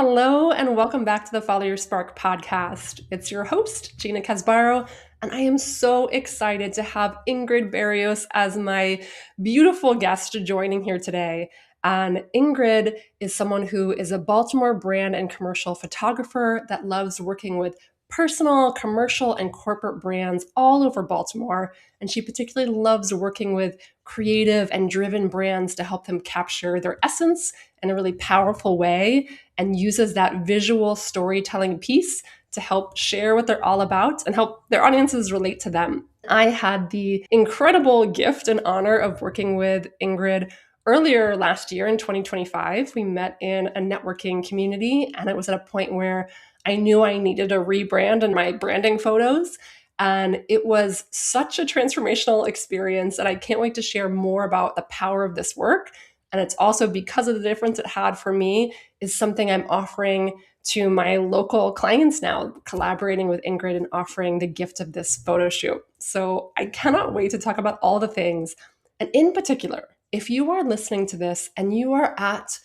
Hello, and welcome back to the Follow Your Spark podcast. It's your host, Gina Casbaro, and I am so excited to have Ingrid Berrios as my beautiful guest joining here today. And Ingrid is someone who is a Baltimore brand and commercial photographer that loves working with personal, commercial, and corporate brands all over Baltimore. And she particularly loves working with creative and driven brands to help them capture their essence in a really powerful way and uses that visual storytelling piece to help share what they're all about and help their audiences relate to them. I had the incredible gift and honor of working with Ingrid earlier last year in 2025. We met in a networking community, and it was at a point where I knew I needed a rebrand in my branding photos. And it was such a transformational experience. And I can't wait to share more about the power of this work. And it's also because of the difference it had for me is something I'm offering to my local clients now, collaborating with Ingrid and offering the gift of this photo shoot. So I cannot wait to talk about all the things. And in particular, if you are listening to this and you are at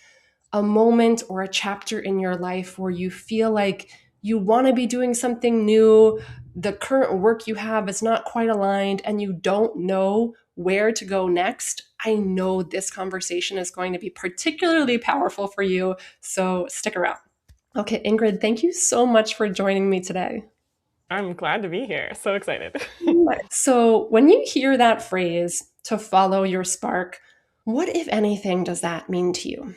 a moment or a chapter in your life where you feel like you want to be doing something new, the current work you have is not quite aligned, and you don't know where to go next, I know this conversation is going to be particularly powerful for you. So stick around. Okay, Ingrid, thank you so much for joining me today. I'm glad to be here. So excited. So, when you hear that phrase, to follow your spark, what, if anything, does that mean to you?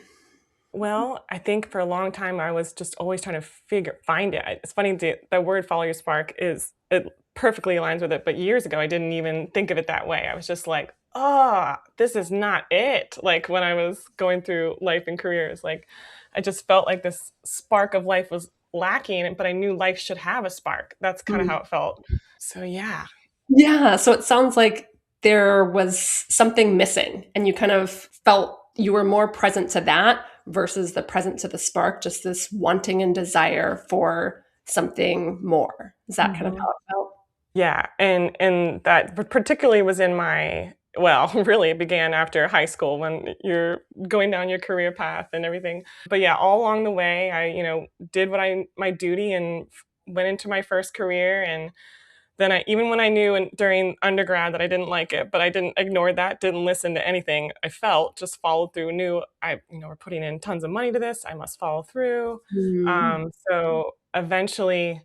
Well, I think for a long time I was just always trying to find it. It's funny, the word follow your spark it perfectly aligns with it. But years ago, I didn't even think of it that way. I was just like, oh, this is not it. Like when I was going through life and careers, like I just felt like this spark of life was lacking, but I knew life should have a spark. That's kind of how it felt. So yeah. Yeah, so it sounds like there was something missing and you kind of felt you were more present to that versus the present to the spark, just this wanting and desire for something more. Is that kind of Mhm. how it felt? Yeah, and that particularly was in my well, really it began after high school when you're going down your career path and everything. But yeah, all along the way, I, did my duty and went into my first career. And then even when I knew during undergrad that I didn't like it, but I didn't ignore that, didn't listen to anything I felt, just followed through, knew we're putting in tons of money to this, I must follow through. Mm. So eventually,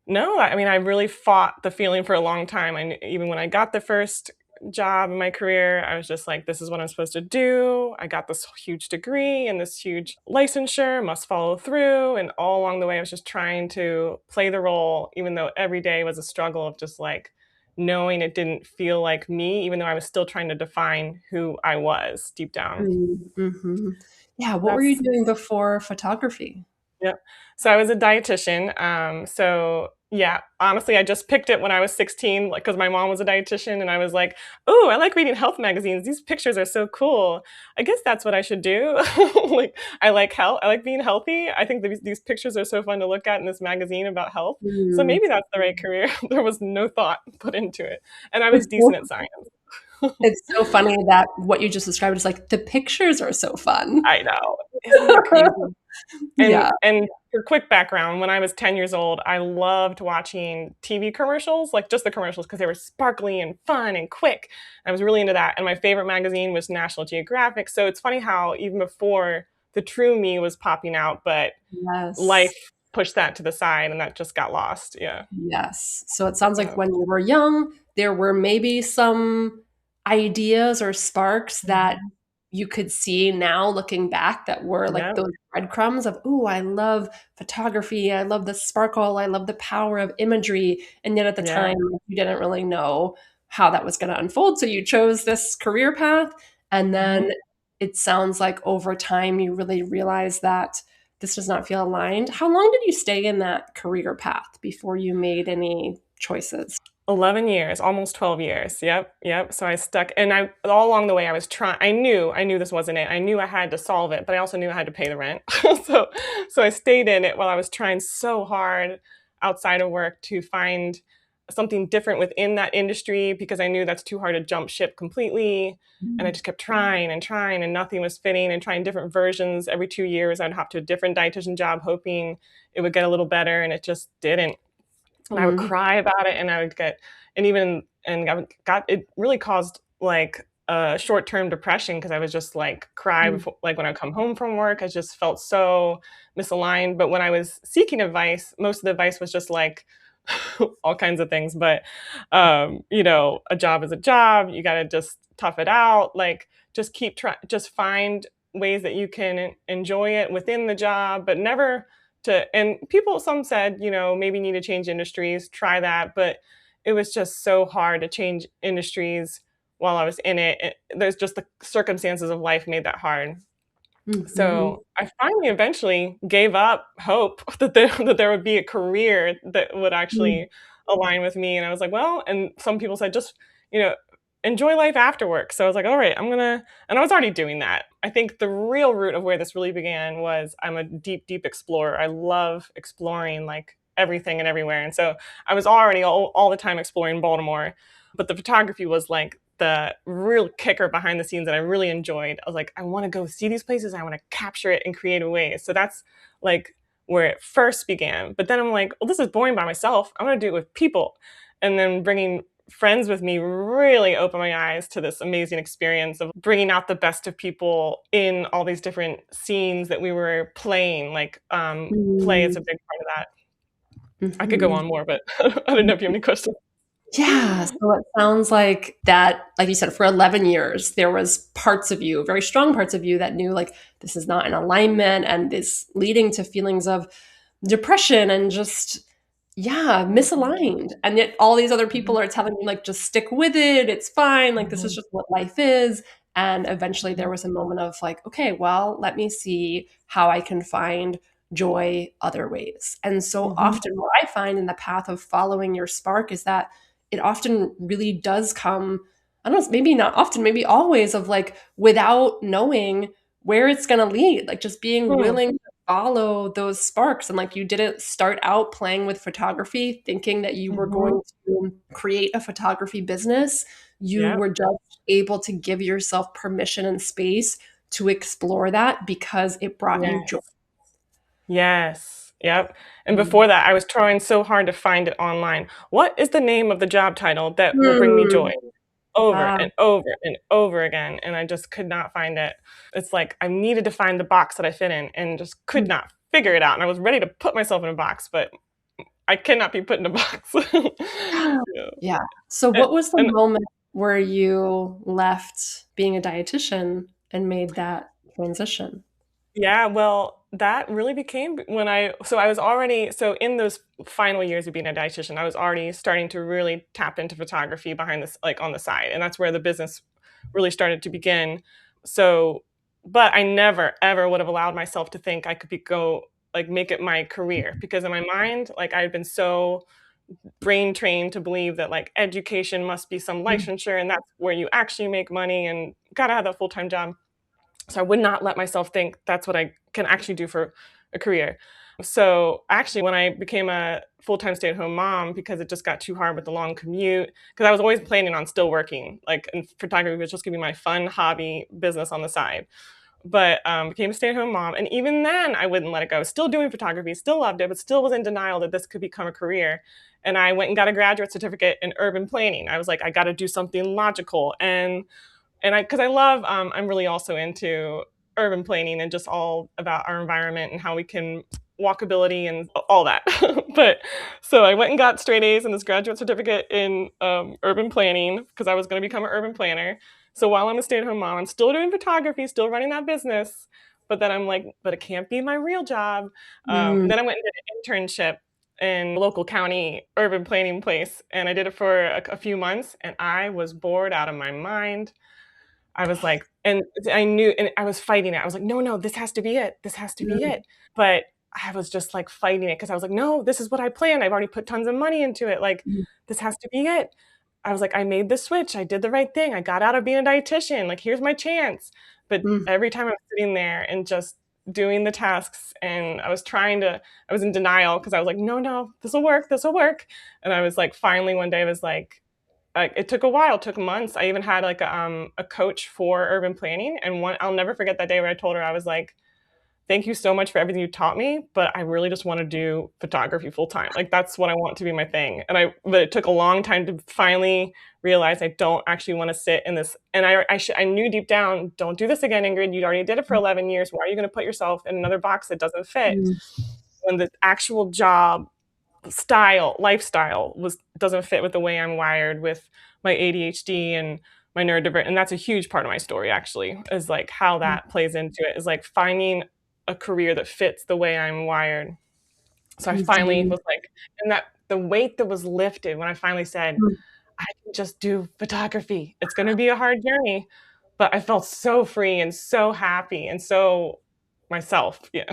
no, I mean, I really fought the feeling for a long time. Even when I got the first job in my career, I was just like, this is what I'm supposed to do. I got this huge degree and this huge licensure, must follow through. And all along the way, I was just trying to play the role, even though every day was a struggle of just like knowing it didn't feel like me, even though I was still trying to define who I was deep down. Mm-hmm. Yeah, what were you That's doing before photography? Yep. So I was a dietitian. So yeah, honestly, I just picked it when I was 16, like because my mom was a dietitian, and I was like, "Oh, I like reading health magazines. These pictures are so cool. I guess that's what I should do." Like, I like health. I like being healthy. I think these pictures are so fun to look at in this magazine about health. So Mm. maybe that's the right career. There was no thought put into it, and I was decent at science. It's so funny that what you just described is like the pictures are so fun. I know, isn't that crazy? And Yeah. and for quick background, when I was 10 years old, I loved watching TV commercials, like just the commercials because they were sparkly and fun and quick. I was really into that. And my favorite magazine was National Geographic. So it's funny how even before the true me was popping out, but Yes. life pushed that to the side and that just got lost. Yeah. Yes. So it sounds like Yeah. when you were young, there were maybe some ideas or sparks that Mhm. you could see now looking back that were like Yeah. those breadcrumbs of, oh, I love photography. I love the sparkle. I love the power of imagery. And yet at the Yeah. time, you didn't really know how that was going to unfold. So you chose this career path. And Mhm. then it sounds like over time, you really realized that this does not feel aligned. How long did you stay in that career path before you made any choices? 11 years, almost 12 years. Yep, yep. So I stuck and I all along the way I was trying I knew this wasn't it. I knew I had to solve it, but I also knew I had to pay the rent. So so I stayed in it while I was trying so hard outside of work to find something different within that industry because I knew that's too hard to jump ship completely. And I just kept trying and trying, and nothing was fitting, and trying different versions. Every 2 years, I'd hop to a different dietitian job, hoping it would get a little better, and it just didn't. And I would Mm, cry about it, and I would get, and even, and I got, it really caused like a short-term depression because I was just like cry mm, before, like when I come home from work, I just felt so misaligned. But when I was seeking advice, most of the advice was just like all kinds of things. But a job is a job. You got to just tough it out. Like just keep trying, just find ways that you can enjoy it within the job, but never to, and people, some said, maybe need to change industries, try that. But it was just so hard to change industries while I was in it. There's just the circumstances of life made that hard. mhm, So I finally eventually gave up hope that there would be a career that would mm, actually align with me. And I was like, well, and some people said, just, you know, enjoy life after work. So I was like, all right, and I was already doing that. I think the real root of where this really began was I'm a deep, deep explorer. I love exploring like everything and everywhere. And so I was already all the time exploring Baltimore, but the photography was like the real kicker behind the scenes that I really enjoyed. I was like, I want to go see these places. I want to capture it in creative ways. So that's like where it first began. But then I'm like, well, this is boring by myself. I want to do it with people. And then bringing friends with me really opened my eyes to this amazing experience of bringing out the best of people in all these different scenes that we were playing. Like play is a mm, big part of that. I could go mhm. on more, but I don't know if you have any questions. Yeah, so it sounds like that, like you said, for 11 years, there was parts of you, very strong parts of you that knew like this is not in alignment and is leading to feelings of depression and just, yeah, Mhm, misaligned. And yet all these other mhm, people are telling you like, just stick with it. It's fine. Like this is mhm, just what life is. And eventually there mhm, was a moment of like, okay, well, let me see how I can find joy other ways. And so mhm, often what I find in the path of following your spark is that it often really does come, I don't know, maybe not often, maybe always, of like without knowing where it's going to lead, like just being hmm, willing to follow those sparks. And like you didn't start out playing with photography thinking that you were mhm. going to create a photography business. You Yep. were just able to give yourself permission and space to explore that because it brought you joy. Yes. Yes. Yep. And Mm. before that, I was trying so hard to find it online. What is the name of the job title that will bring me joy? Mm. Over Ah. and over and over again, and I just could not find it. It's like I needed to find the box that I fit in and just could not figure it out, and I was ready to put myself in a box, but I cannot be put in a box. Yeah. Yeah. Yeah. So And what was the and moment where you left being a dietitian and made that transition? Yeah, well, that really became when I was already, so in those final years of being a dietitian, I was already starting to really tap into photography behind this, like on the side. And that's where the business really started to begin. So, but I never ever would have allowed myself to think I could like make it my career because in my mind, like I had been so brain trained to believe that like education must be some Mm, licensure and that's where you actually make money and gotta have that full-time job. So I would not let myself think that's what I can actually do for a career. So actually, when I became a full-time stay-at-home mom, because it just got too hard with the long commute, because I was always planning on still working, like, and photography was just gonna be my fun hobby business on the side. But became a stay-at-home mom, and even then, I wouldn't let it go. Still doing photography, still loved it, but still was in denial that this could become a career. And I went and got a graduate certificate in urban planning. I was like, I got to do something logical, and because I love, I'm really also into urban planning and just all about our environment and how we can walkability and all that. But so I went and got straight A's in this graduate certificate in urban planning because I was going to become an urban planner. So while I'm a stay-at-home mom, I'm still doing photography, still running that business. But then I'm like, but it can't be my real job. mm, Then I went and did an internship in a local county urban planning place, and I did it for a few months, and I was bored out of my mind. I was like, and I knew, and I was fighting it. I was like, no, no, this has to be it. This has to be mm, it. But I was just like fighting it because I was like, no, this is what I planned. I've already put tons of money into it. Like, mm, this has to be it. I was like, I made the switch. I did the right thing. I got out of being a dietitian. Like, here's my chance. But mm, every time I'm sitting there and just doing the tasks, and I was in denial because I was like, no, this will work, this will work. And I was like, finally one day I was like, it took a while, it took months. I even had like a coach for urban planning, and I'll never forget that day where I told her, I was like, thank you so much for everything you taught me, but I really just want to do photography full time. Like that's what I want to be my thing. But it took a long time to finally realize I don't actually want to sit in this. And I knew deep down, don't do this again, Ingrid. You already did it for 11 years. Why are you going to put yourself in another box that doesn't fit? Mm. When the actual job lifestyle doesn't fit with the way I'm wired with my ADHD and my neurodivergent. And that's a huge part of my story, actually, is like how that plays into it, is like finding a career that fits the way I'm wired. So I finally Mhm. was like, and that the weight that was lifted when I finally said, Mm. I can just do photography. It's going to be a hard journey, but I felt so free and so happy and so myself. Yeah.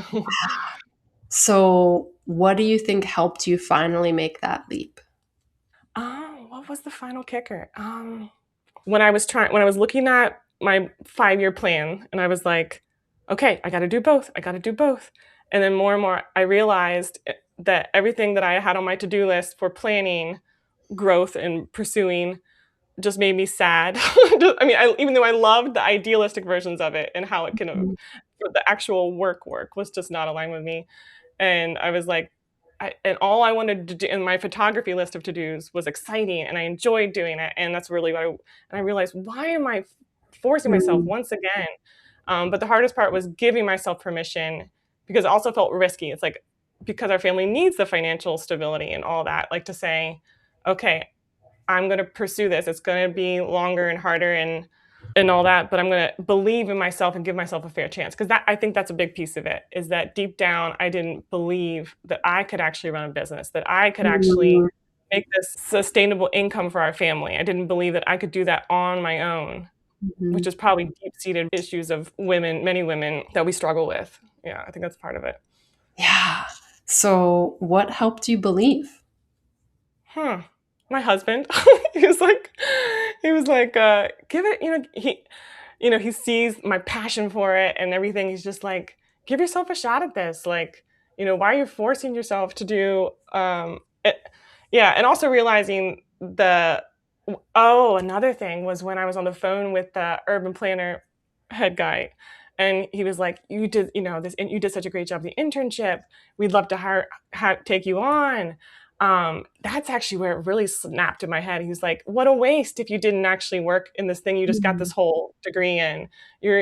So, what do you think helped you finally make that leap? What was the final kicker? When I was looking at my 5-year plan, and I was like, okay, I got to do both. I got to do both. And then more and more, I realized that everything that I had on my to-do list for planning growth and pursuing just made me sad. I mean, even though I loved the idealistic versions of it and how it can, Mm. but the actual work was just not aligned with me. And I was like, and all I wanted to do in my photography list of to-dos was exciting, and I enjoyed doing it. And that's really what and I realized, why am I forcing myself Mm. once again? But the hardest part was giving myself permission, because it also felt risky. It's like, because our family needs the financial stability and all that, like to say, okay, I'm going to pursue this. It's going to be longer and harder and all that, but I'm going to believe in myself and give myself a fair chance, because I think that's a big piece of it, is that deep down I didn't believe that I could actually run a business, that I could actually Mm. make this sustainable income for our family. I didn't believe that I could do that on my own, which Mhm. is probably deep-seated issues of women, many women, that we struggle with. Yeah, I think that's part of it. Yeah. So, what helped you believe? Huh. My husband, he was like give it, he sees my passion for it and everything. He's just like, give yourself a shot at this. Like, why are you forcing yourself to do it? Yeah, and also realizing another thing was when I was on the phone with the urban planner head guy, and he was like, you did, this, and you did such a great job of the internship. We'd love to take you on. That's actually where it really snapped in my head. He was like, what a waste if you didn't actually work in this thing you just got Mm. this whole degree in. You're,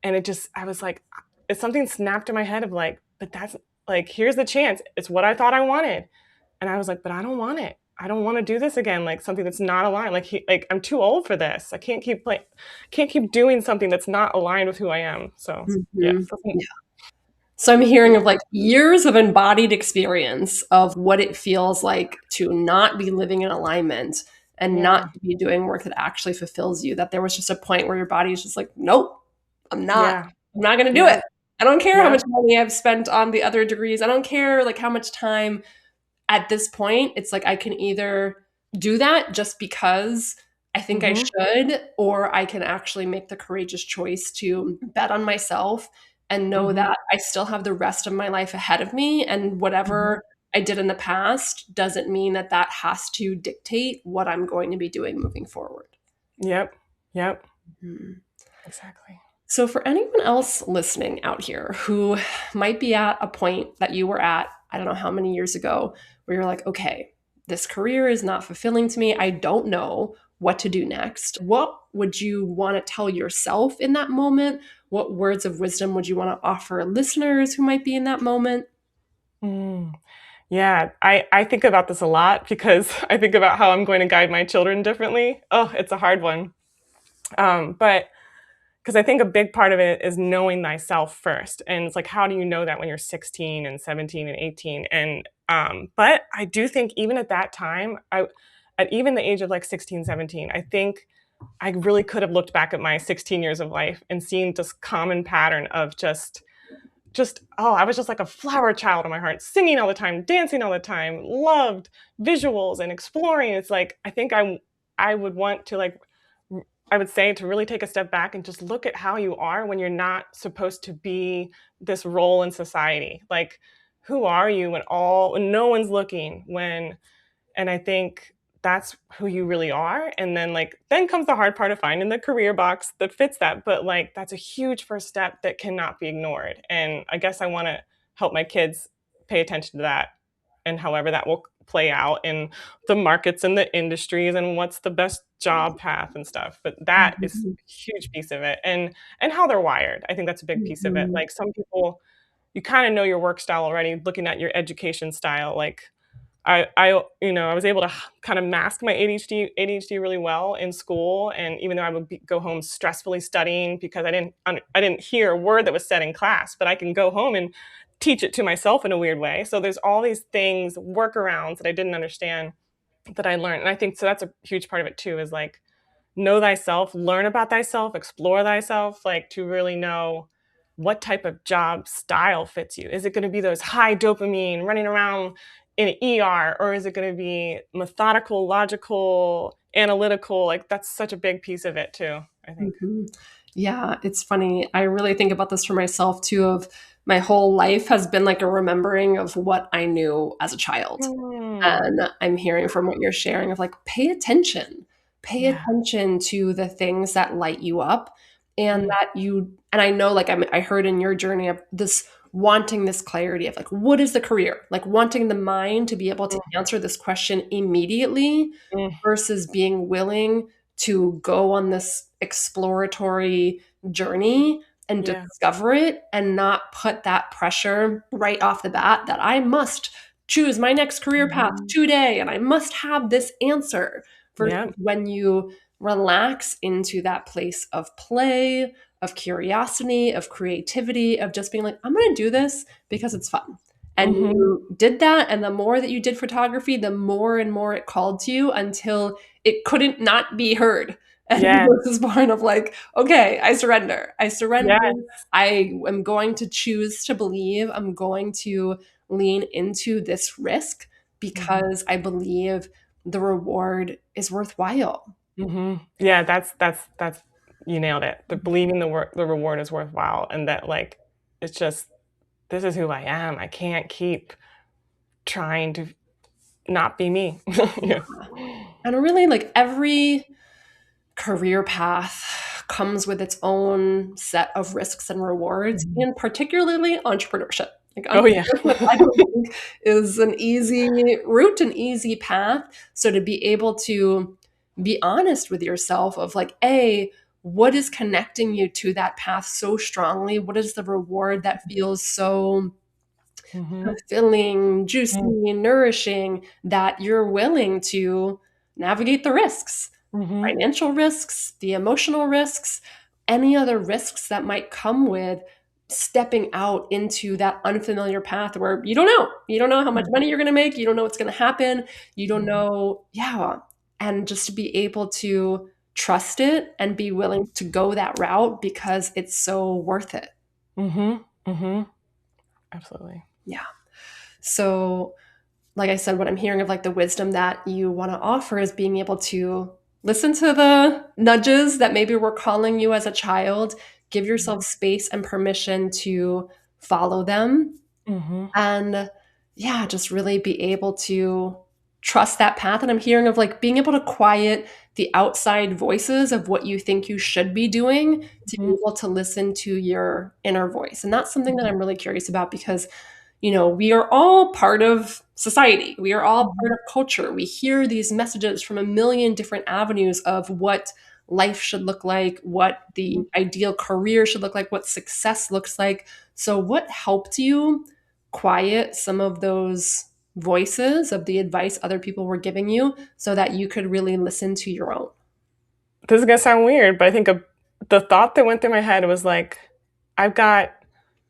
and I was like, it's something snapped in my head of like, but that's like, here's the chance. It's what I thought I wanted. And I was like, but I don't want it. I don't want to do this again. Like something that's not aligned. I'm too old for this. I can't keep doing something that's not aligned with who I am. So yeah. Mhm. Yeah. So, I'm hearing of like years of embodied experience of what it feels like to not be living in alignment and not Yeah. to be doing work that actually fulfills you. That there was just a point where your body is just like, nope, I'm not. Yeah. I'm not going to do Yep. it. I don't care how Yep. much money I've spent on the other degrees. I don't care like how much time. At this point, it's like I can either do that just because I think I Mm-hmm. should, or I can actually make the courageous choice to bet on myself and know Mm-hmm. that I still have the rest of my life ahead of me. And Mm-hmm. whatever I did in the past doesn't mean that that has to dictate what I'm going to be doing moving forward. Yep. Yep. Mhm. Exactly. So, for anyone else listening out here who might be at a point that you were at, I don't know how many years ago, where you're like, okay, this career is not fulfilling to me. I don't know what to do next. What would you want to tell yourself in that moment? What words of wisdom would you want to offer listeners who might be in that moment? Mm. Yeah, I think about this a lot because I think about how I'm going to guide my children differently. Oh, it's a hard one. But because I think a big part of it is knowing thyself first. And it's like, how do you know that when you're 16 and 17 and 18? And but I do think even at that time, at even the age of like 16, 17, I think I really could have looked back at my 16 years of life and seen this common pattern of I was just like a flower child in my heart, singing all the time, dancing all the time, loved visuals and exploring. It's like I think I would want to like I would say to really take a step back and just look at how you are when you're not supposed to be this role in society. Like, who are you when no one's looking, and I think that's who you really are. And then then comes the hard part of finding the career box that fits that. But that's a huge first step that cannot be ignored. And I guess I want to help my kids pay attention to that, and however that will play out in the markets and the industries and what's the best job path and stuff. But that is Mhm. a huge piece of it. And how they're wired. I think that's a big piece of it. Mhm. Like some people, you kind of know your work style already looking at your education style. Like I was able to kind of mask my ADHD really well in school, and even though I would go home stressfully studying because I didn't hear a word that was said in class, but I can go home and teach it to myself in a weird way. So there's all these things, workarounds that I didn't understand that I learned, and I think so. That's a huge part of it too. Is like know thyself, learn about thyself, explore thyself, like to really know what type of job style fits you. Is it going to be those high dopamine running around in an ER, or is it going to be methodical, logical, analytical? Like that's such a big piece of it too, I think. Mhm. Yeah, it's funny. I really think about this for myself too of my whole life has been like a remembering of what I knew as a child. Hmm. And I'm hearing from what you're sharing of like, pay attention. Pay Yeah. attention to the things that light you up and Mm. that you, and I know like I heard in your journey of this wanting this clarity of like, what is the career? Like wanting the mind to be able to answer this question immediately Mm. versus being willing to go on this exploratory journey and Yeah. discover it and not put that pressure right off the bat that I must choose my next career path Mhm. today and I must have this answer versus Yeah. when you relax into that place of play, of curiosity, of creativity, of just being like, I'm going to do this because it's fun. And Mhm. you did that. And the more that you did photography, the more and more it called to you until it couldn't not be heard. And Yeah. this is part of like, okay, I surrender. I surrender. Yeah. I am going to choose to believe. I'm going to lean into this risk Mhm. because I believe the reward is worthwhile. Mhm. Yeah, that's you nailed it. The believing the reward is worthwhile, and that it's just this is who I am. I can't keep trying to not be me. Yeah. And really, like every career path comes with its own set of risks and rewards, Mhm. and particularly entrepreneurship. Like Oh yeah. entrepreneurship, I don't think is an easy route, an easy path. So to be able to be honest with yourself of like, A, what is connecting you to that path so strongly? What is the reward that feels so Mhm. fulfilling, juicy, Mm. nourishing that you're willing to navigate the risks? Mhm. Financial risks, the emotional risks, any other risks that might come with stepping out into that unfamiliar path where you don't know. You don't know how much Mhm. money you're going to make. You don't know what's going to happen. You don't Mhm. know. Yeah. And just to be able to trust it and be willing to go that route because it's so worth it. Mhm. Mhm. Absolutely. Yeah. So like I said, what I'm hearing of like the wisdom that you want to offer is being able to listen to the nudges that maybe were calling you as a child, give yourself space and permission to follow them, Mhm. and yeah, just really be able to trust that path. And I'm hearing of like being able to quiet the outside voices of what you think you should be doing to be Mhm. able to listen to your inner voice. And that's something that Mhm. I'm really curious about because we are all part of society. We are all part Mhm. of culture. We hear these messages from a million different avenues of what life should look like, what the Mhm. ideal career should look like, what success looks like. So, what helped you quiet some of those voices of the advice other people were giving you so that you could really listen to your own? This is gonna sound weird, but I think the thought that went through my head was like, I've got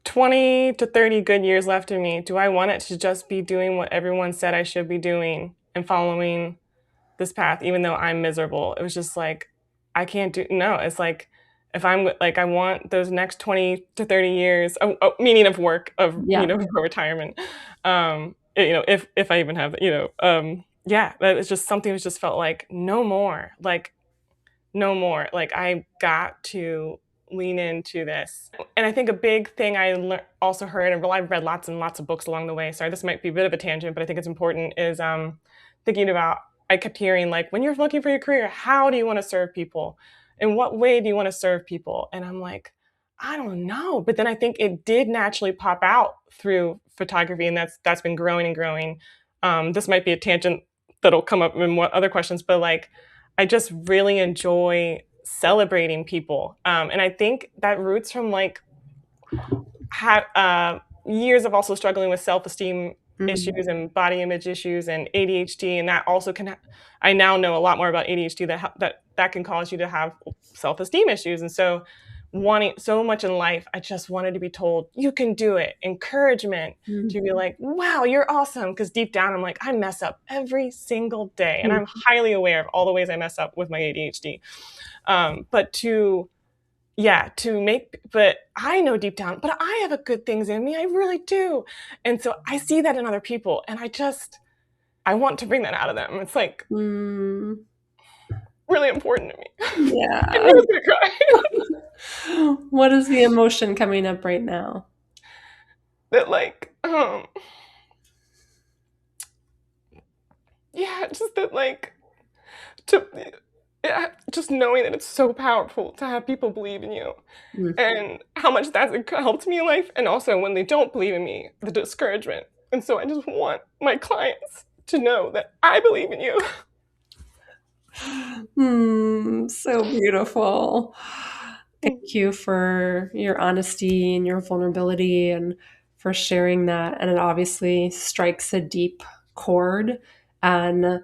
20 to 30 good years left in me. Do I want it to just be doing what everyone said I should be doing and following this path, even though I'm miserable? It was just like, I can't do, no, it's like, if I'm like, I want those next 20 to 30 years, meaning of work, of, Yeah. for retirement. If I even have, yeah, that it's just something that just felt like no more. Like, no more. Like, I got to lean into this. And I think a big thing I also heard, and I've read lots and lots of books along the way. Sorry, this might be a bit of a tangent, but I think it's important, is thinking about, I kept hearing, like, when you're looking for your career, how do you want to serve people? In what way do you want to serve people? And I'm like, I don't know. But then I think it did naturally pop out through photography, and that's been growing and growing. This might be a tangent that'll come up in other questions, but like, I just really enjoy celebrating people. And I think that roots from like years of also struggling with self-esteem Mm, issues and body image issues and ADHD, and that also I now know a lot more about ADHD, that can cause you to have self-esteem issues. And so, wanting so much in life, I just wanted to be told you can do it, encouragement, to be mm, like, wow, you're awesome, because deep down I'm like, I mess up every single day, and mm, I'm highly aware of all the ways I mess up with my ADHD. But to Yeah, but I know deep down, but I have a good things in me, I really do. And so I see that in other people, and I want to bring that out of them. It's like mm. really important to me. I Yeah. knew I was gonna cry. What is the emotion coming up right now? That like, yeah, just that like to yeah, just knowing that it's so powerful to have people believe in you, Mm. and how much that's helped me in life, and also when they don't believe in me, the discouragement. And so I just want my clients to know that I believe in you. So beautiful. Thank you for your honesty and your vulnerability and for sharing that. And it obviously strikes a deep chord. And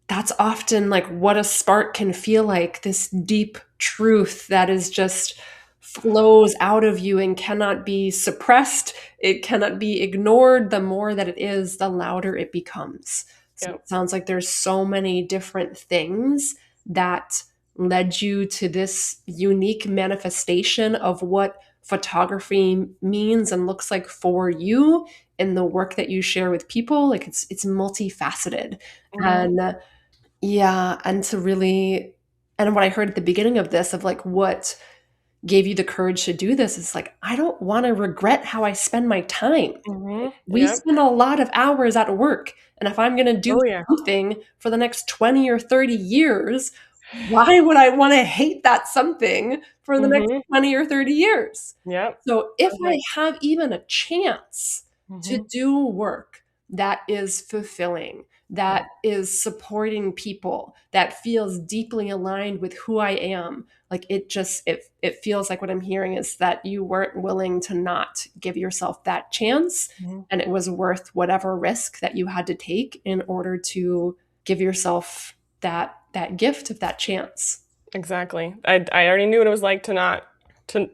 that's often like what a spark can feel like, this deep truth that is just flows out of you and cannot be suppressed. It cannot be ignored. The more that it is, the louder it becomes. So Yep. it sounds like there's so many different things that led you to this unique manifestation of what photography means and looks like for you in the work that you share with people. Like it's multifaceted. Mhm. And yeah, and to really, and what I heard at the beginning of this, of like what gave you the courage to do this, is like, I don't want to regret how I spend my time. Mhm. We Yep. spend a lot of hours at work. And if I'm going to do Oh, yeah. something for the next 20 or 30 years, why would I want to hate that something for the next Mhm. 20 or 30 years? Yep. So I if was I like, have even a chance to mhm. do work that is fulfilling, that Yep. is supporting people, that feels deeply aligned with who I am, like it feels like what I'm hearing is that you weren't willing to not give yourself that chance, Mhm. and it was worth whatever risk that you had to take in order to give yourself that gift of that chance. Exactly. I already knew what it was like to not to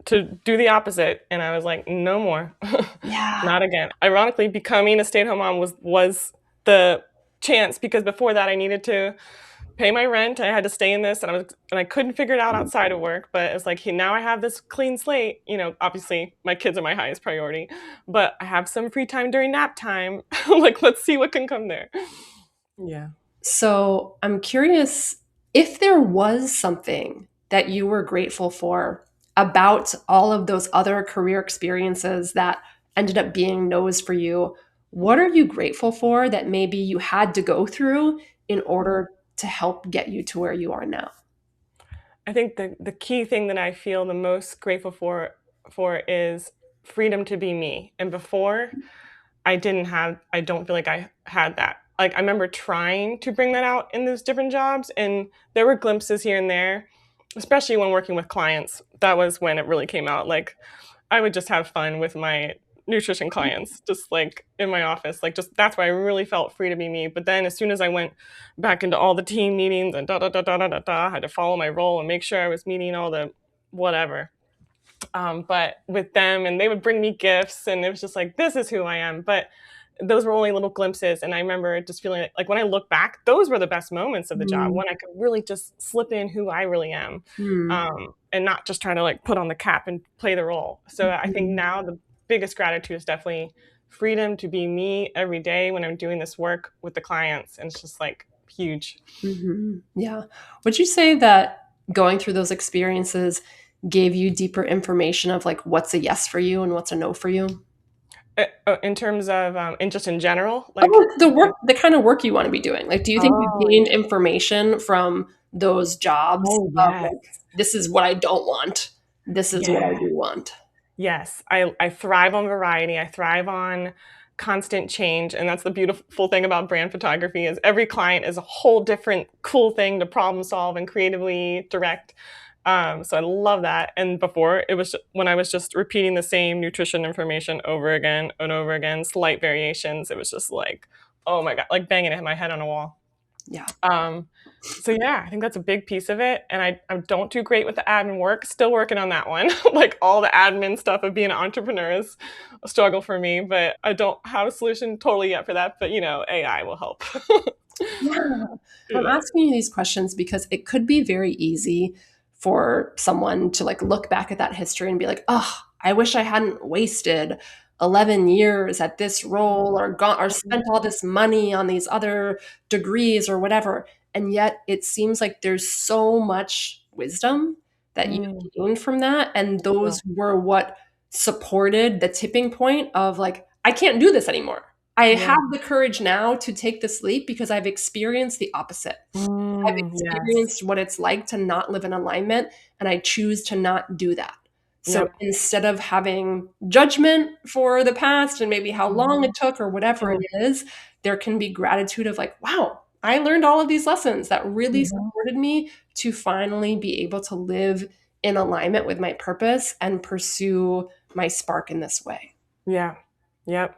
do the opposite, and I was like, "No more. Yeah. Not again." Ironically, becoming a stay-at-home mom was the chance, because before that I needed to pay my rent, I had to stay in this, and I couldn't figure it out outside of work, but it's like, "Hey, now I have this clean slate." Obviously, my kids are my highest priority, but I have some free time during nap time. Like, let's see what can come there. Yeah. So I'm curious if there was something that you were grateful for about all of those other career experiences that ended up being no's for you. What are you grateful for that maybe you had to go through in order to help get you to where you are now? I think the key thing that I feel the most grateful for is freedom to be me. And before, I don't feel like I had that. Like, I remember trying to bring that out in those different jobs, and there were glimpses here and there, especially when working with clients. That was when it really came out. Like, I would just have fun with my nutrition clients, just like in my office. Like, just that's why I really felt free to be me. But then as soon as I went back into all the team meetings and I had to follow my role and make sure I was meeting all the whatever. But with them, and they would bring me gifts, and it was just like, this is who I am. But those were only little glimpses, and I remember just feeling like when I look back, those were the best moments of the job, Mm, when I could really just slip in who I really am, mm, and not just trying to like put on the cap and play the role. So I think mm, now the biggest gratitude is definitely freedom to be me every day when I'm doing this work with the clients, and it's just like huge. mhm. Yeah. Would you say that? going through those experiences gave you deeper information of like what's a yes for you and what's a no for you? In terms of, just in general, like, Oh, the work, the kind of work you want to be doing. Like, do you think you oh, gained information from those jobs oh, of yes. like, this is what I don't want, this is what I Yeah. do want? Yes, I thrive on variety, I thrive on constant change, and that's the beautiful thing about brand photography is every client is a whole different cool thing to problem solve and creatively direct. So I love that, and before, it was when I was just repeating the same nutrition information over again and over again, slight variations, it was just like, "Oh my god," like banging my head on a wall. Yeah. Um, so yeah, I think that's a big piece of it, and I don't do great with the admin work, still working on that one. Like, all the admin stuff of being an entrepreneur is a struggle for me, but I don't have a solution totally yet for that, but, AI will help. Yeah. I'm Yeah. asking you these questions because it could be very easy for someone to like look back at that history and be like, "Oh, I wish I hadn't wasted 11 years at this role or gone or spent all this money on these other degrees or whatever." And yet it seems like there's so much wisdom that you Mm, gained from that, and yeah, those were what supported the tipping point of like, I can't do this anymore. I yeah. have the courage now to take this leap because I've experienced the opposite. I've Yes. experienced what it's like to not live in alignment, and I choose to not do that. So Yep. instead of having judgment for the past and maybe how long it Mhm. took or whatever it Mm, is, there can be gratitude of like, wow, I learned all of these lessons that really mhm. supported me to finally be able to live in alignment with my purpose and pursue my spark in this way. Yeah. Yep.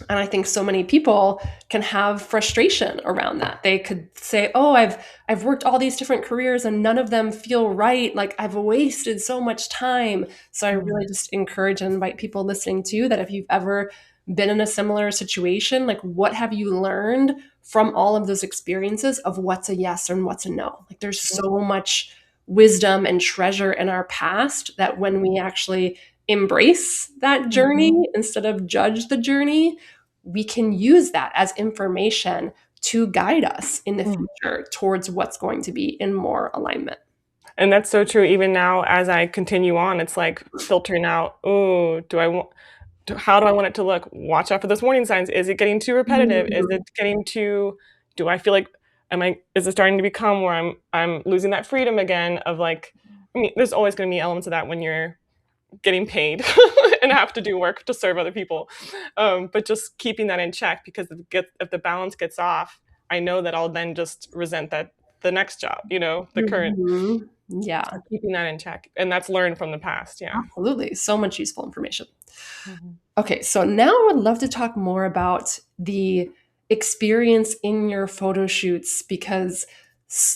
And I think so many people can have frustration around that. They could say, "Oh, I've worked all these different careers and none of them feel right. Like I've wasted so much time." So I Mm, really just encourage and invite people listening to that if you've ever been in a similar situation, like what have you learned from all of those experiences of what's a yes and what's a no? Like there's mm, so much wisdom and treasure in our past that when we actually embrace that mhm. journey instead of judge the journey, we can use that as information to guide us in the Mhm. future towards what's going to be in more alignment. And that's so true even now as I continue on, it's like filtering out, "Oh, do I want how do I want it to look? Watch out for those warning signs. Is it getting too repetitive? Is it Mhm. getting too do I feel like is it starting to become where I'm losing that freedom again of like I mean, there's always gonna be elements of that when you're getting paid and have to do work to serve other people. But just keeping that in check because if the balance gets off, I know that I'll then just resent that the next job, the current Mhm. Yeah, so keeping that in check, and that's learned from the past, yeah. absolutely. So much useful information. Mhm. Okay, so now I would love to talk more about the experience in your photo shoots because,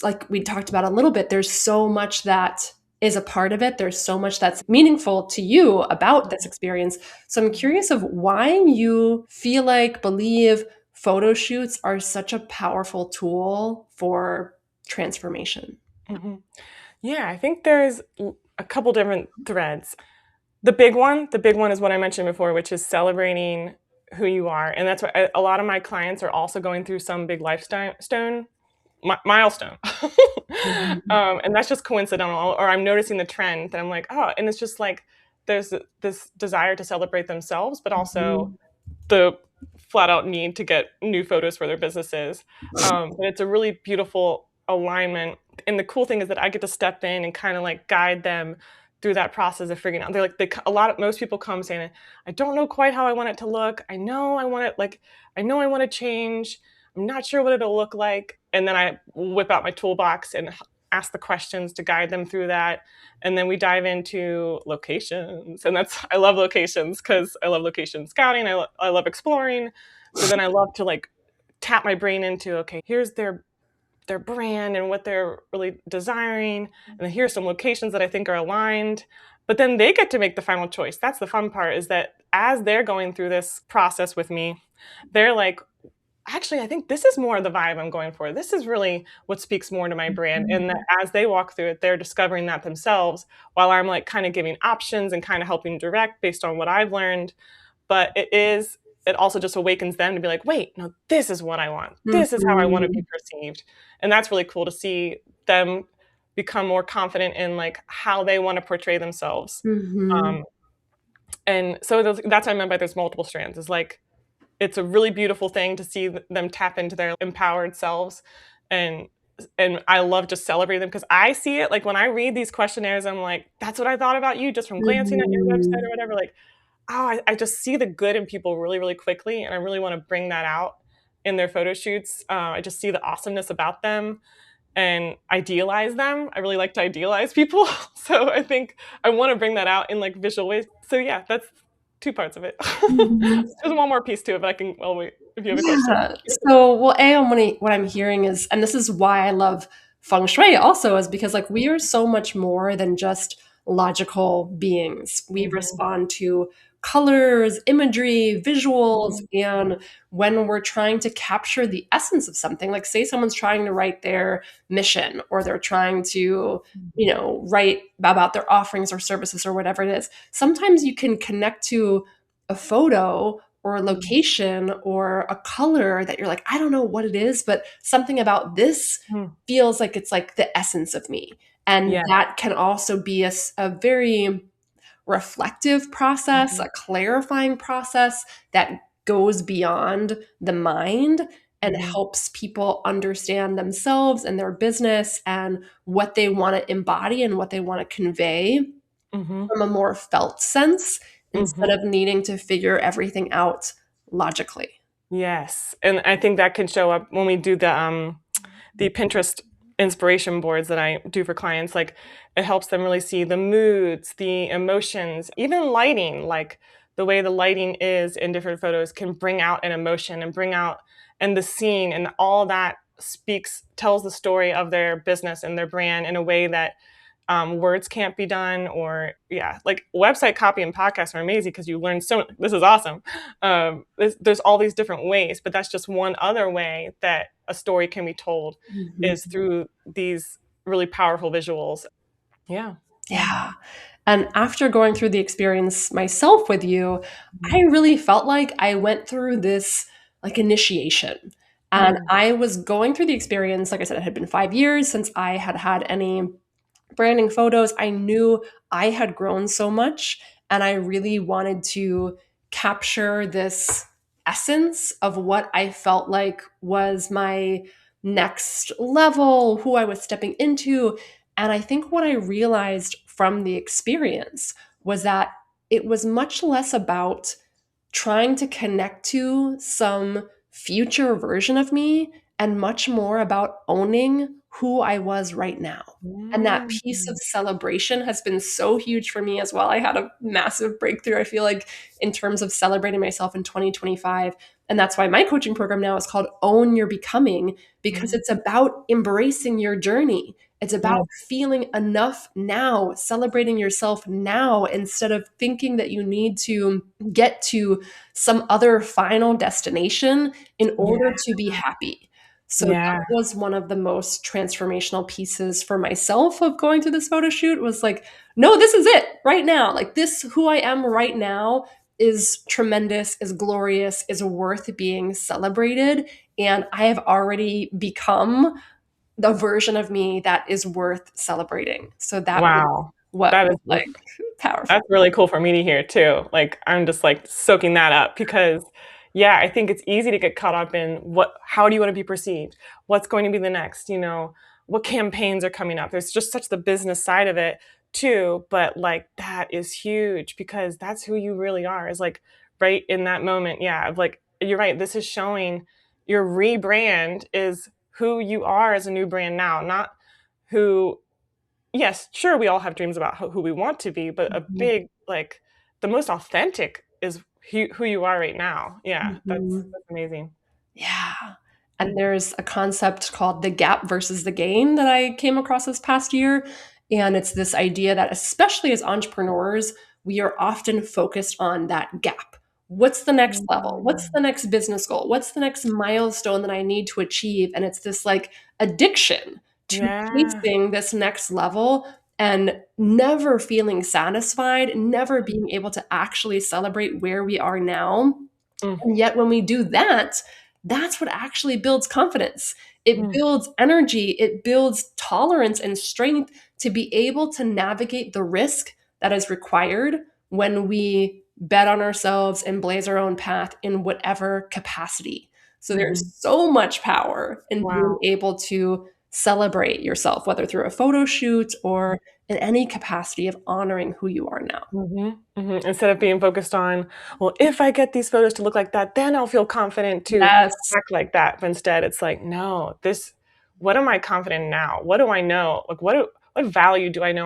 like we talked about a little bit, there's so much that is a part of it. There's so much that's meaningful to you about this Mhm. experience. So I'm Mhm. curious of why you feel like, believe photo shoots are such a powerful tool for transformation. Mhm. Yeah, I think there's a couple different threads. The big one is what I mentioned before, which is celebrating who you are, and that's what a lot of my clients are also going through some big lifestyle stone milestone. Mhm. And that's just coincidental, or I'm noticing the trend that I'm like, oh, and it's just like there's this desire to celebrate themselves, but also Mhm. the flat out need to get new photos for their businesses. But it's a really beautiful alignment. And the cool thing is that I get to step in and kind of like guide them through that process of figuring out. They're like, most people come saying, I don't know quite how I want it to look. I know I want to change. I'm not sure what it'll look like. And then I whip out my toolbox and ask the questions to guide them through that, and then we dive into locations, and that's I love locations because I love location scouting. I love exploring. So then I love to like tap my brain into, okay, here's their brand and what they're really desiring, and then here's some locations that I think are aligned. But then they get to make the final choice. That's the fun part, is that as they're going through this process with me, they're like, actually, I think this is more the vibe I'm going for. This is really what speaks more to my brand. And that as they walk through it, they're discovering that themselves while I'm like kind of giving options and kind of helping direct based on what I've learned. But it also just awakens them to be like, wait, no, this is what I want. This is how I want to be Mhm. perceived. And that's really cool to see them become more confident in like how they want to portray themselves. Mhm. Um, and so that's what I meant by there's multiple strands. Is like it's a really beautiful thing to see them tap into their empowered selves, and I love just celebrating them because I see it like when I read these questionnaires, I'm like, that's what I thought about you just from glancing at your website or Mhm. whatever. Like, oh, I just see the good in people really, really quickly, and I really want to bring that out in their photo shoots. I just see the awesomeness about them and idealize them. I really like to idealize people, so I think I want to bring that out in like visual ways. So yeah, that's two parts of it. Mhm. There's one more piece to it, but I can. I'll wait if you have a question. Yeah. So, well, what I'm hearing is, and this is why I love feng shui also, is because like we are so much more than just logical beings. We Mhm, respond to colors, imagery, visuals, mhm, and when we're trying to capture the essence of something, like say someone's trying to write their mission or they're trying to, write about their offerings or services or whatever it is. Sometimes you can connect to a photo or a mhm, location or a color that you're like, I don't know what it is, but something about this mhm. feels like it's like the essence of me. And Yeah. that can also be a very reflective process, Mhm, a clarifying process that goes beyond the mind and mhm, helps people understand themselves and their business and what they want to embody and what they want to convey mhm, from a more felt sense instead mhm. of needing to figure everything out logically. Yes, and I think that can show up when we do the Pinterest inspiration boards that I do for clients. Like, it helps them really see the moods, the emotions, even lighting, like the way the lighting is in different photos can bring out an emotion and bring out and the scene and all that tells the story of their business and their brand in a way that words can't be done. Or yeah, like website copy and podcasts are amazing because you learn so this is awesome. There's all these different ways, but that's just one other way that a story can be told is Mhm. through these really powerful visuals. Yeah. Yeah. Yeah. And after going through the experience myself with you, I really felt like I went through this like initiation. And Mm, I was going through the experience, like I said, it had been 5 years since I had had any branding photos. I knew I had grown so much and I really wanted to capture this essence of what I felt like was my next level, who I was stepping into. And I think what I realized from the experience was that it was much less about trying to connect to some future version of me and much more about owning who I was right now. And that piece of mm, celebration has been so huge for me as well. I had a massive breakthrough, I feel like, in terms of celebrating myself in 2025. And that's why my coaching program now is called Own Your Becoming, because mm, it's about embracing your journey. It's about mm, feeling enough now, celebrating yourself now, instead of thinking that you need to get to some other final destination in yeah. order to be happy. So that Yeah. was one of the most transformational pieces for myself of going through this photo shoot was like, no, this is it right now. Like this, who I am right now is tremendous, is glorious, is worth being celebrated. And I have already become the version of me that is worth celebrating. So that was Wow. what That was is like powerful. That's really cool for me to hear too. Like I'm just like soaking that up because yeah, I think it's easy to get caught up in how do you want to be perceived? What's going to be the next, what campaigns are coming up? There's just such the business side of it too, but like that is huge because that's who you really are. Is like right in that moment, yeah, of like you're right, this is showing your rebrand is who you are as a new brand now, not who yes, sure, we all have dreams about who we want to be, but a Mhm. big, like, the most authentic is who you are right now. Yeah, Mhm. that's amazing. Yeah. And there's a concept called the gap versus the gain that I came across this past year. And it's this idea that, especially as entrepreneurs, we are often focused on that gap. What's the next level? What's Mm. the next business goal? What's the next milestone that I need to achieve? And it's this like addiction to Yeah. chasing this next level and never feeling satisfied, never being able to actually celebrate where we are now. Mm, And yet, when we do that, that's what actually builds confidence it Mm. builds energy, it builds tolerance and strength to be able to navigate the risk that is required when we bet on ourselves and blaze our own path in whatever capacity. So there's Mhm. so much power in being Wow. able to celebrate yourself, whether through a photo shoot or in any capacity of honoring who you are now. Mhm, mhm. Instead of being focused on, "Well, if I get these photos to look like that, then I'll feel confident to Yes. act like that." But instead, it's like, "No, this what am I confident in now? What do I know? Like, what value do I know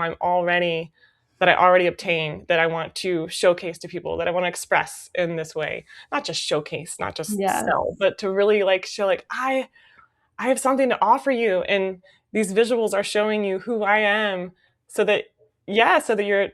that I already obtained, that I want to showcase to people, that I wanna express in this way?" Not just showcase, not just Yes. sell, but to really, like, show, like, I have something to offer you, and these visuals are showing you who I am so that yeah, so that you're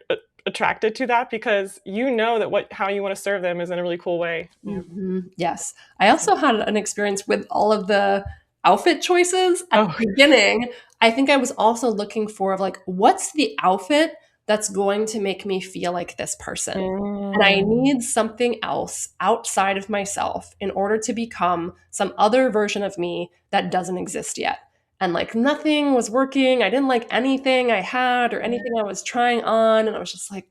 attracted to that because you know that what how you wanna serve them is in a really cool way. Yeah. Mhm. Yes. I also had an experience with all of the outfit choices at Oh. the beginning. I think I was also looking for like, what's the outfit that's going to make me feel like this person? And I Mm. need something else outside of myself in order to become some other version of me that doesn't exist yet. And like nothing was working. I didn't like anything I had or anything I was trying on. And I was just like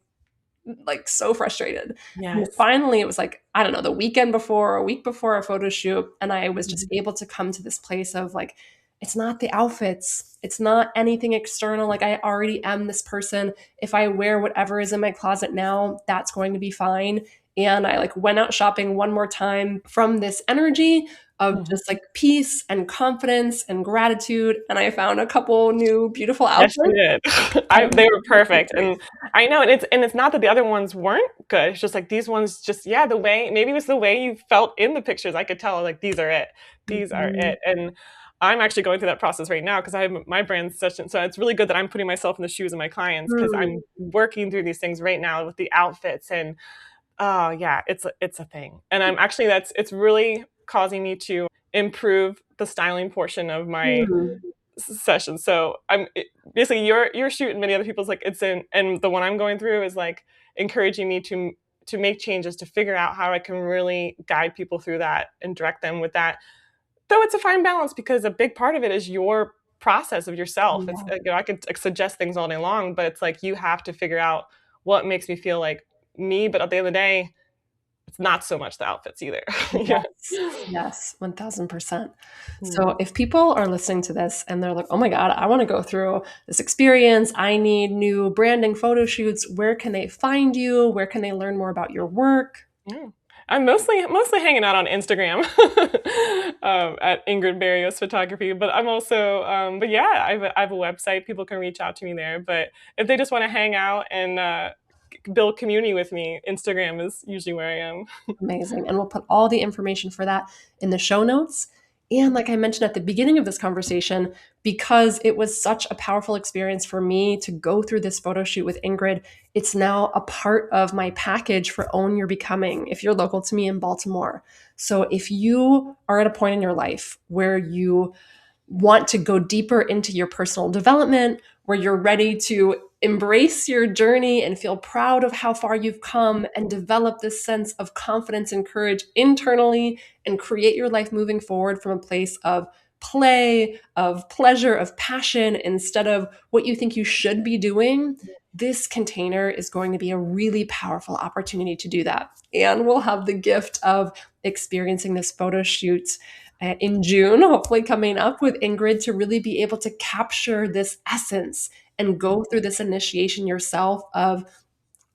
so frustrated. And Yes. finally, it was like, I don't know, the weekend before or a week before a photo shoot, and I was just Mhm. able to come to this place of like, it's not the outfits, it's not anything external. Like, I already am this person. If I wear whatever is in my closet now, that's going to be fine. And I like went out shopping one more time from this energy of Mhm. just like peace and confidence and gratitude. And I found a couple new beautiful Yes, you outfits. did. And They were it was perfect, great. and I know, and it's not that the other ones weren't good, it's just, like, these ones just yeah, the way maybe it was the way you felt in the pictures, I could tell, like, these are it. These are Mhm. it, and I'm actually going through that process right now because I have my brand's such and so it's really good that I'm putting myself in the shoes of my clients because 'cause Mm. I'm working through these things right now with the outfits and, oh, yeah, it's a thing, and I'm actually that's it's really causing me to improve the styling portion of my Mm. session. So basically your shoot and many other people's like it's in and the one I'm going through is like encouraging me to make changes to figure out how I can really guide people through that and direct them with that. Though it's a fine balance because a big part of it is your process of yourself. It's Yeah. I could like, suggest things all day long, but it's like you have to figure out what makes me feel like me. But at the end of the day, it's not so much the outfits either. Yeah. Yes. Yes, 1000%. Mm. So if people are listening to this and they're like, "Oh my god, I wanna go through this experience. I need new branding photo shoots," where can they find you? Where can they learn more about your work? Yeah. I'm mostly hanging out on Instagram, at Ingrid Berrios Photography, but I'm also, but yeah, I have a website, people can reach out to me there, but if they just wanna hang out and, build community with me, Instagram is usually where I am. Amazing. And we'll put all the information for that in the show notes. And like I mentioned at the beginning of this conversation, because it was such a powerful experience for me to go through this photo shoot with Ingrid, it's now a part of my package for Own Your Becoming if you're local to me in Baltimore. So if you are at a point in your life where you want to go deeper into your personal development, where you're ready to embrace your journey and feel proud of how far you've come and develop this sense of confidence and courage internally and create your life moving forward from a place of play, of pleasure, of passion, instead of what you think you should be doing, this container is going to be a really powerful opportunity to do that. And we'll have the gift of experiencing this photo shoot in June, hopefully coming up with Ingrid to really be able to capture this essence and go through this initiation yourself of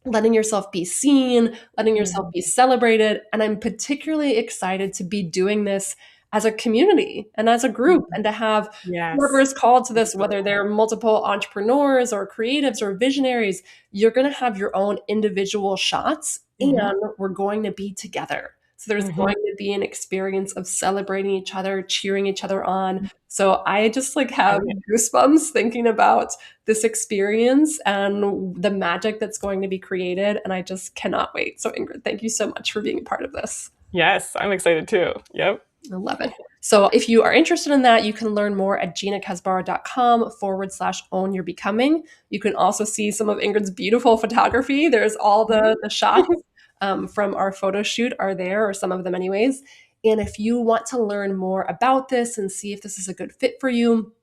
letting yourself be seen, letting yourself Mhm. be celebrated. And I'm particularly excited to be doing this as a community and as a group Mhm. and to have whoever Yes. is called to That's this, so whether cool. they're multiple entrepreneurs or creatives or visionaries, you're going to have your own individual shots Mhm. and we're going to be together. So there's Mhm. going to be an experience of celebrating each other, cheering each other on. So I just like have Brilliant. goosebumps thinking about this experience and the magic that's going to be created. And I just cannot wait. So, Ingrid, thank you so much for being a part of this. Yes, I'm excited too. Yep. I love it. So, if you are interested in that, you can learn more at ginakasbara.com/own your becoming. You can also see some of Ingrid's beautiful photography. There's all Mhm. the shots from our photo shoot are there, or some of them, anyways. And if you want to learn more about this and see if this is a good fit for you,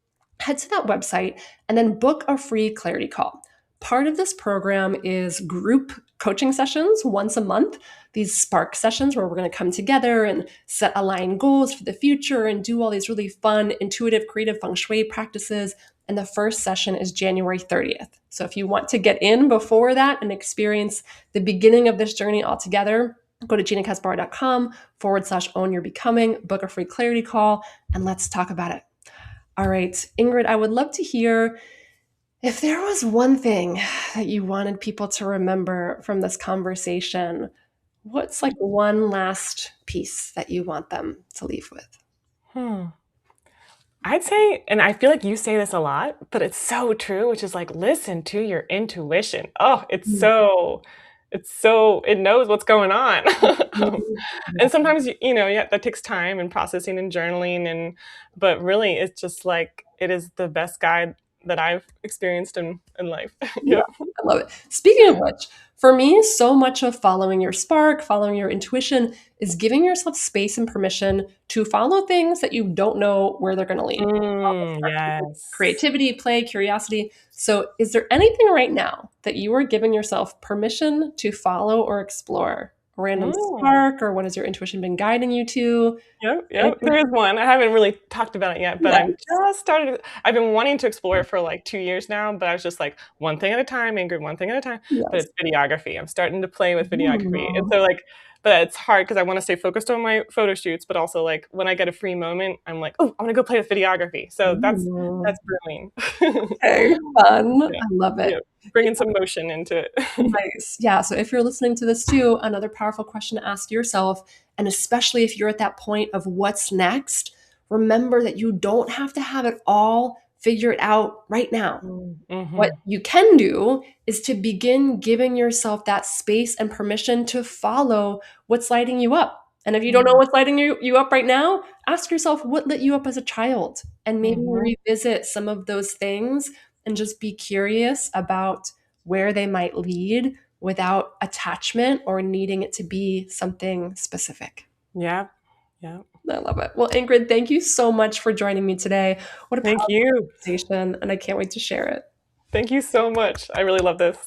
head to that website and then book a free clarity call. Part of this program is group coaching sessions once a month, these spark sessions where we're going to come together and set aligned goals for the future and do all these really fun, intuitive, creative feng shui practices. And the first session is January 30th. So if you want to get in before that and experience the beginning of this journey all together, go to ginakasbar.com/own your becoming, book a free clarity call, and let's talk about it. All right, Ingrid, I would love to hear if there was one thing that you wanted people to remember from this conversation. What's like one last piece that you want them to leave with? I'd say, and I feel like you say this a lot, but it's so true, which is like, listen to your intuition. Oh, it knows what's going on. And sometimes, yeah, that takes time and processing and journaling, but really it's just like, it is the best guide that I've experienced in life. Yeah, I love it. Speaking of which, for me, so much of following your spark, following your intuition is giving yourself space and permission to follow things that you don't know where they're going to lead. Yes. Creativity, play, curiosity. So, is there anything right now that you are giving yourself permission to follow or explore? A random spark, or what has your intuition been guiding you to? Yep. There is one. I haven't really talked about it yet, but I've been wanting to explore it for like 2 years now, but I was just like, one thing at a time, Ingrid, one thing at a time. But Yes. it's videography. I'm starting to play with videography. And Ooh. so but it's hard because I want to stay focused on my photo shoots, but also like when I get a free moment, I'm like, oh, I want to go play with videography. So that's Ooh. brewing. Okay, fun. Yeah. I love it. Yeah. Bringing some motion into it. Nice. Yeah. So if you're listening to this too, another powerful question to ask yourself, and especially if you're at that point of what's next, remember that you don't have to have it all figured out right now. What Mm-hmm. you can do is to begin giving yourself that space and permission to follow what's lighting you up. And if you don't know what's lighting you up right now, ask yourself what lit you up as a child and maybe Mm-hmm. revisit some of those things and just be curious about where they might lead without attachment or needing it to be something specific. Yeah. Yeah. I love it. Well, Ingrid, thank you so much for joining me today. What a Thank powerful you. conversation, and I can't wait to share it. Thank you so much. I really love this.